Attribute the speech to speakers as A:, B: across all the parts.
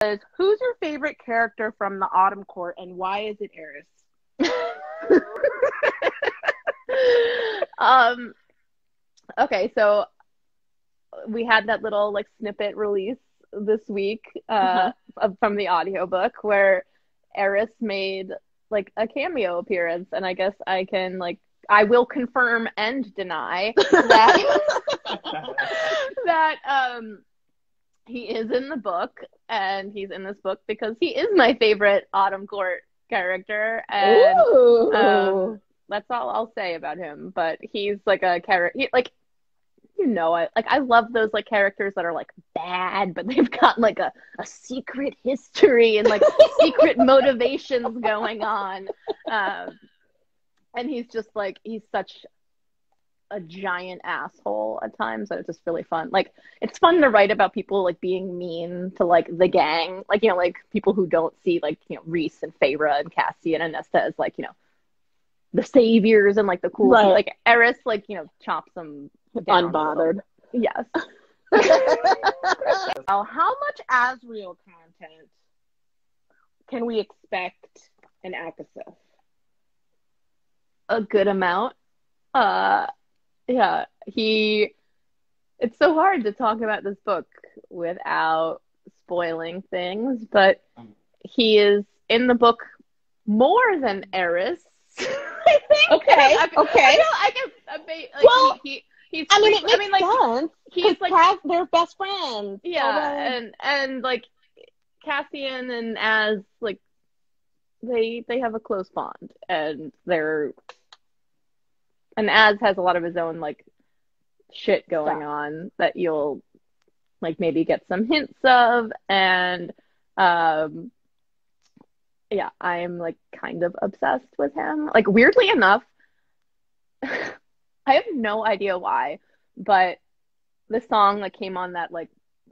A: Who's your favorite character from the Autumn Court, and why is it Eris?
B: Okay, so we had that little like snippet release this week from the audiobook where Eris made like a cameo appearance, and I guess I will confirm and deny that that he is in the book, and he's in this book because he is my favorite Autumn Court character, and that's all I'll say about him. But he's like a character, I love those like characters that are like bad, but they've got like a secret history and like secret motivations going on. And he's just like, he's such a giant asshole at times that it's just really fun. Like, it's fun to write about people like being mean to like the gang, like, you know, like people who don't see like, you know, Rhys and Feyre and Cassian and Nesta as like, you know, the saviors and like the cool people. Like Eris, like, you know, chops them down
A: unbothered.
B: Yes.
A: How much Azriel content can we expect in episode?
B: A good amount. Yeah, it's so hard to talk about this book without spoiling things, but he is in the book more than Eris. I think.
A: Okay.
B: He's.
A: It makes sense.
B: He's like
A: they're best friends.
B: Yeah, and like Cassian and Az, like they have a close bond, and Az has a lot of his own like shit going on that you'll like maybe get some hints of, and yeah, I'm like kind of obsessed with him. Like, weirdly enough, I have no idea why, but the song that came on that like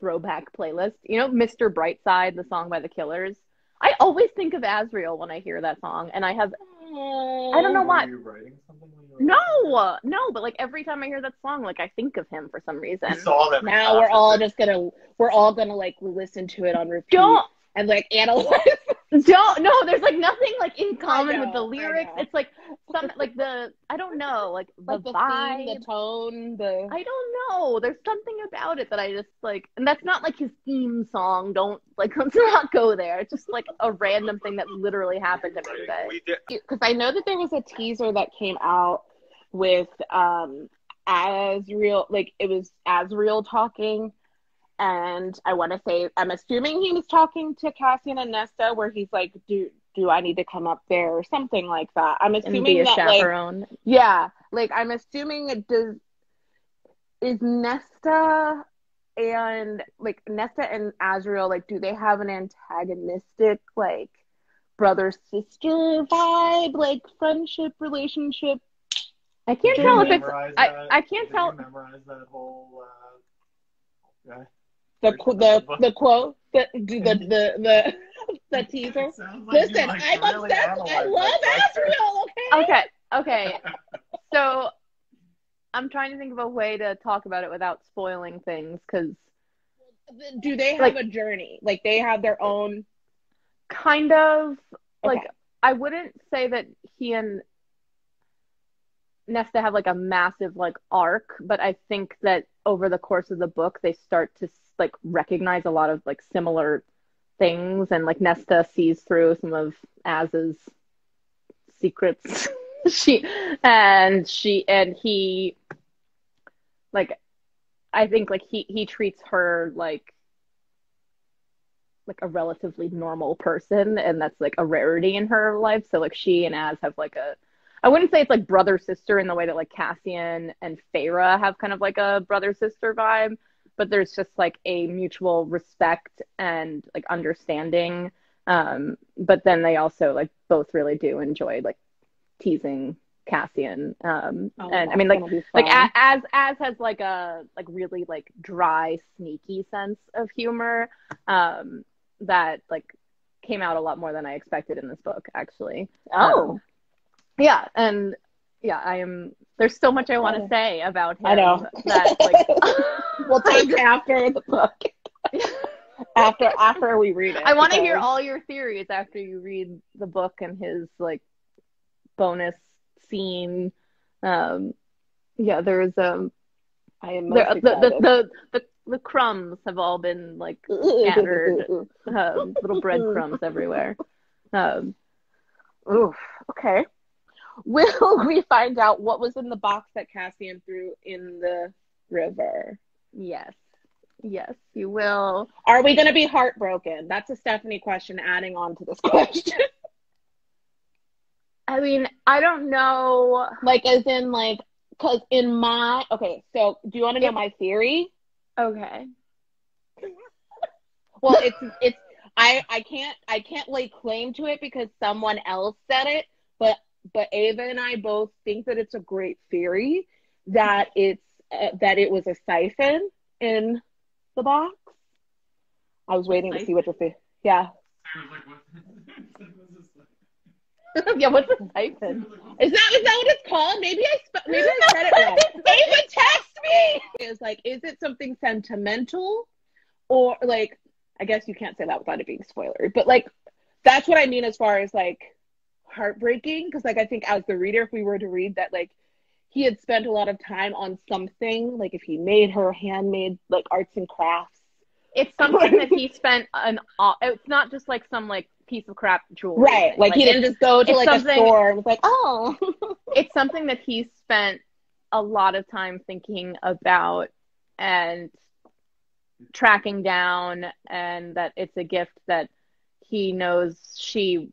B: throwback playlist, you know, Mr. Brightside, the song by The Killers. I always think of Azriel when I hear that song, and I don't know why.
C: Were you writing something when you were
B: No, but like every time I hear that song, like I think of him for some reason.
A: Now we're all gonna like listen to it on repeat and like analyze.
B: No, there's like nothing like in common with the lyrics. It's like some like I don't know, like the vibe,
A: theme, the tone,
B: I don't know. There's something about it that I just like, and that's not like his theme song. Let's not go there. It's just like a random thing that literally happened to me today.
A: Because I know that there was a teaser that came out with Azriel, like it was Azriel talking. And I want to say, I'm assuming he was talking to Cassian and Nesta, where he's like, "Do I need to come up there?" or something like that. I'm assuming
B: and be a chaperone.
A: Like, yeah, like I'm assuming is Nesta and Azriel, like, do they have an antagonistic like brother sister vibe, like friendship relationship?
B: I can't tell if it's. I can't tell.
C: Did you memorize that whole?
A: The quote, the teaser. Listen, I'm obsessed. I love Azriel.
B: Okay. So I'm trying to think of a way to talk about it without spoiling things, because
A: do they have a journey? Like they have their own
B: kind of like. I wouldn't say that he and Nesta have like a massive like arc, but I think that over the course of the book they start to like recognize a lot of like similar things, and like Nesta sees through some of Az's secrets. he like, I think like he treats her like a relatively normal person, and that's like a rarity in her life. So like she and Az have like I wouldn't say it's like brother sister in the way that like Cassian and Feyre have kind of like a brother sister vibe, but there's just like a mutual respect and like understanding. But then they also like both really do enjoy like teasing Cassian. And I mean like Az has like a like really like dry, sneaky sense of humor that like came out a lot more than I expected in this book, actually. Yeah, and yeah, there's so much I want to say about him.
A: I know.
B: That like
A: we'll take after the book. after we read it.
B: I want to hear all your theories after you read the book and his like bonus scene. Yeah, there's
A: I am most
B: the crumbs have all been like scattered, little breadcrumbs everywhere.
A: Oof. Okay. Will we find out what was in the box that Cassian threw in the river?
B: Yes. Yes, you will.
A: Are we going to be heartbroken? That's a Stephanie question adding on to this question.
B: I mean, I don't know.
A: Like, as in, like, because in my... Okay, so do you want to know my theory?
B: Okay.
A: Well, it's I can't lay claim to it because someone else said it, but Ava and I both think that it's a great theory that it was a siphon in the box. I was waiting to see what your theory. Yeah.
B: Yeah, what's a siphon?
A: Is that what it's called? Maybe I said it wrong. Ava, text me. It's like, is it something sentimental, or like, I guess you can't say that without it being spoilery, but like, that's what I mean as far as like heartbreaking, because like I think as the reader, if we were to read that, like he had spent a lot of time on something, like if he made her handmade like arts and crafts.
B: It's something that he spent it's not just like some like piece of crap jewelry.
A: Right. Like he didn't just go to like a store and was like, oh.
B: It's something that he spent a lot of time thinking about and tracking down, and that it's a gift that he knows she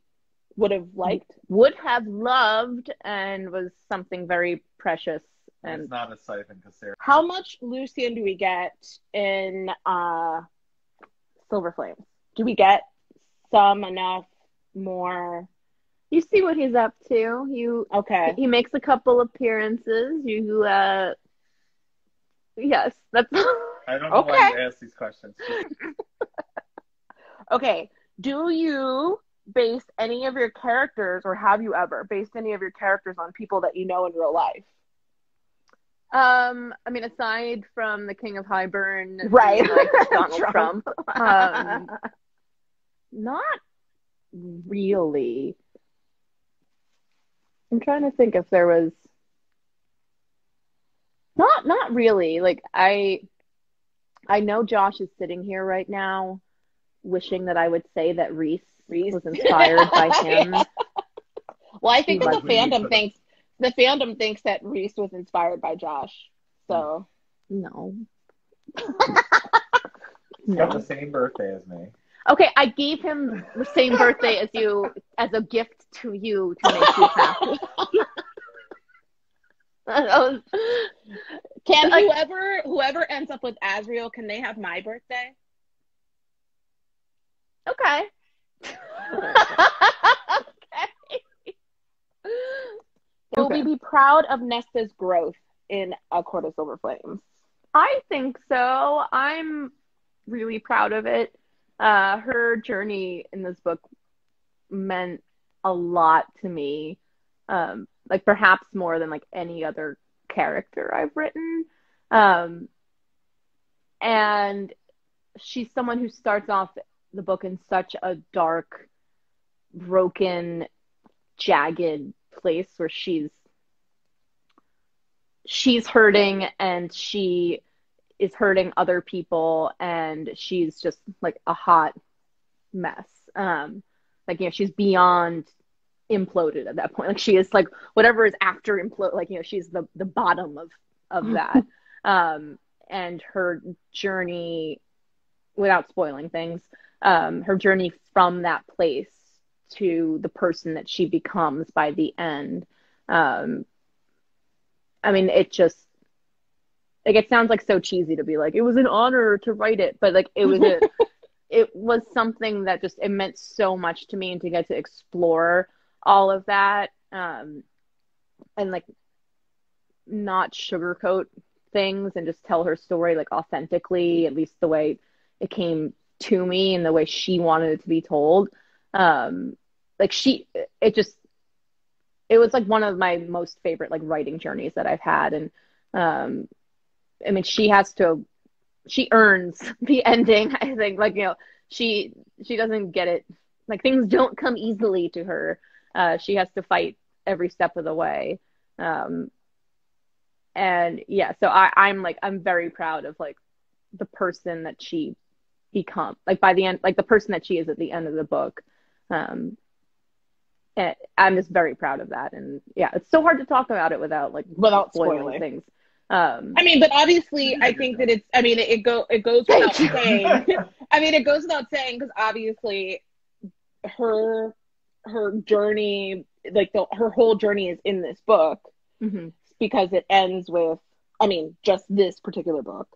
B: would have loved, and was something very precious. And
C: it's not a siphon because Sarah.
A: How much Lucien do we get in Silver Flames? Do we get some, enough, more?
B: You see what he's up to.
A: Okay.
B: He makes a couple appearances. Yes, that's.
C: I don't know why you ask these questions.
A: Okay. Do you base any of your characters, or have you ever based any of your characters on people that you know in real life?
B: I mean, aside from the King of Highburn,
A: right,
B: like Donald Trump, not really. I'm trying to think if there was. Not really. Like I know Josh is sitting here right now, wishing that I would say that Reese was inspired by him.
A: Yeah. Well, I think that the fandom thinks that Reese was inspired by Josh. So
B: no.
C: He's got the same birthday as me.
B: Okay, I gave him the same birthday as you as a gift to you to make you happy.
A: Can whoever ends up with Azriel, can they have my birthday?
B: Okay.
A: Will we be proud of Nesta's growth in A Court of Silver Flames?
B: I think so. I'm really proud of it. Her journey in this book meant a lot to me. Like perhaps more than like any other character I've written. And she's someone who starts off the book in such a dark, broken, jagged place where she's hurting, and she is hurting other people, and she's just like a hot mess. Like, you know, she's beyond imploded at that point. Like, she is like whatever is after implode, like, you know, she's the bottom of that. And her journey, without spoiling things, her journey from that place to the person that she becomes by the end. I mean, it just, like, it sounds like so cheesy to be like, it was an honor to write it, but like, it was something that just, it meant so much to me, and to get to explore all of that, and like not sugarcoat things, and just tell her story like authentically, at least the way it came to me and the way she wanted it to be told. Like it was like one of my most favorite like writing journeys that I've had. And I mean, she has to she earns the ending. I think, like, you know, she doesn't get it. Like, things don't come easily to her. She has to fight every step of the way. And yeah, so I'm very proud of like the person that she becomes. Like by the end, like the person that she is at the end of the book. And I'm just very proud of that. And yeah, it's so hard to talk about it without spoiling things.
A: I mean, but obviously, I think that it's. I mean, it goes without saying. I mean, it goes without saying because obviously, her journey, like her whole journey, is in this book because it ends with. I mean, just this particular book,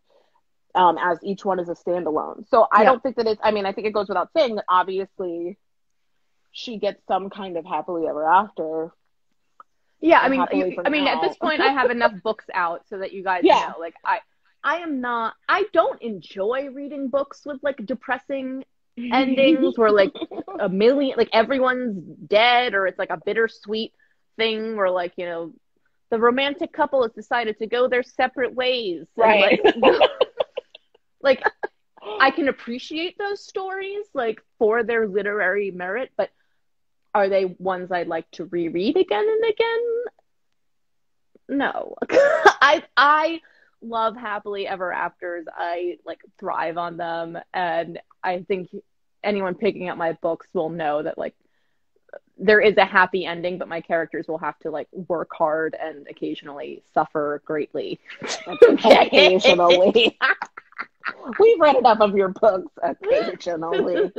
A: as each one is a standalone. So I don't think that it's. I mean, I think it goes without saying that obviously, she gets some kind of happily ever after.
B: Yeah, I mean, at this point, I have enough books out so that you guys know. Like, I don't enjoy reading books with like depressing endings where like like everyone's dead, or it's like a bittersweet thing where like, you know, the romantic couple has decided to go their separate ways.
A: Right.
B: And, like I can appreciate those stories like for their literary merit, but are they ones I'd like to reread again and again? No. I love happily ever afters. I like thrive on them, and I think anyone picking up my books will know that like there is a happy ending, but my characters will have to like work hard and occasionally suffer greatly.
A: Occasionally. We've read enough of your books occasionally.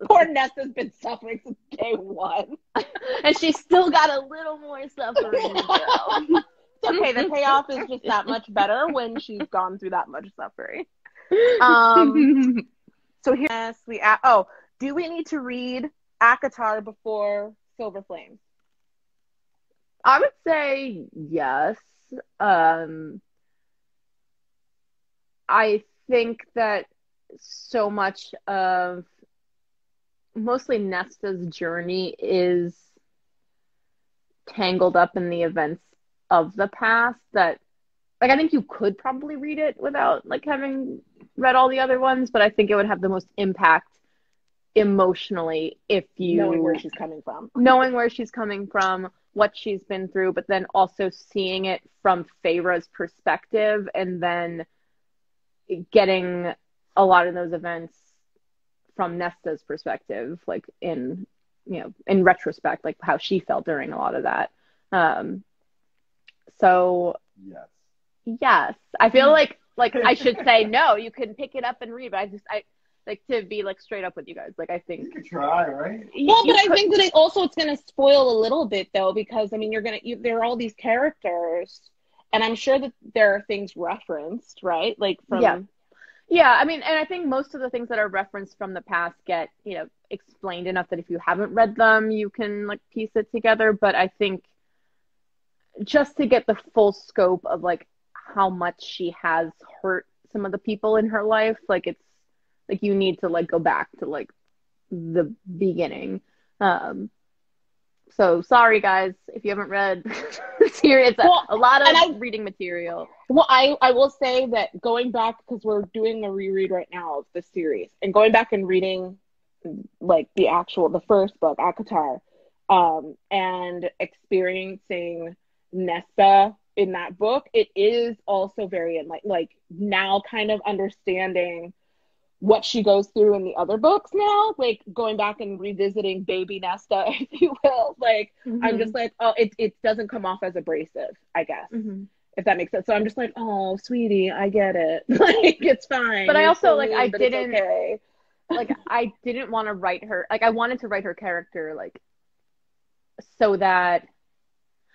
A: Poor Nesta's been suffering since day one.
B: And she's still got a little more suffering to go.
A: It's okay, the payoff is just that much better when she's gone through that much suffering. So here's do we need to read ACOTAR before Silver Flames?
B: I would say yes. I think that so much of mostly Nesta's journey is tangled up in the events of the past that, like, I think you could probably read it without like having read all the other ones, but I think it would have the most impact emotionally if you
A: knowing where she's coming from,
B: what she's been through, but then also seeing it from Feyre's perspective and then getting a lot of those events from Nesta's perspective, like in retrospect, like how she felt during a lot of that. So yes, I feel like I should say no, you can pick it up and read, but I like to be like straight up with you guys. Like I think
C: you could try, right?
A: Well, but I think that it's going to spoil a little bit though, because I mean there are all these characters. And I'm sure that there are things referenced, right? Like from
B: Yeah, I mean, and I think most of the things that are referenced from the past get, you know, explained enough that if you haven't read them, you can like piece it together. But I think just to get the full scope of like how much she has hurt some of the people in her life, like it's like you need to like go back to like the beginning. So sorry guys, if you haven't read here, it's a lot of reading material.
A: Well, I will say that going back, because we're doing a reread right now of the series, and going back and reading like the first book, ACOTAR, and experiencing Nesta in that book, it is also very like now kind of understanding what she goes through in the other books now, like going back and revisiting baby Nesta, if you will, like I'm just like, oh, it doesn't come off as abrasive, I guess, if that makes sense. So I'm just like, oh, sweetie, I get it, like it's fine.
B: But I also like I didn't like I didn't want to write her, like I wanted to write her character like so that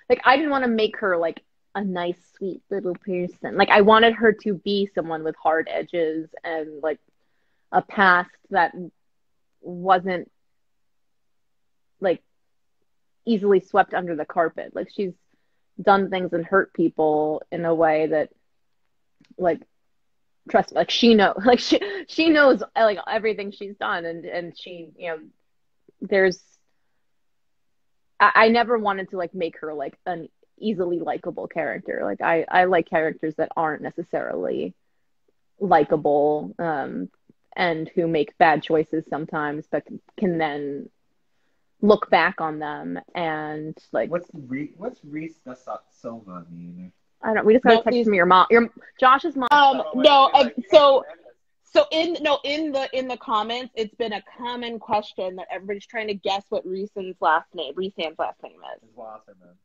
B: like I didn't want to make her like a nice sweet little person. Like I wanted her to be someone with hard edges and like a past that wasn't like easily swept under the carpet. Like she's done things and hurt people in a way that like trust me, like she knows, like she knows like everything she's done, and she, you know, there's I never wanted to like make her like an easily likable character. Like I like characters that aren't necessarily likable, and who make bad choices sometimes, but can then look back on them and like.
C: What's Reese da Silva mean?
B: I don't. We just got a text from your mom. Your Josh's mom.
A: No. So in the comments, it's been a common question that everybody's trying to guess what Reese's last name is.
C: His Wasserman.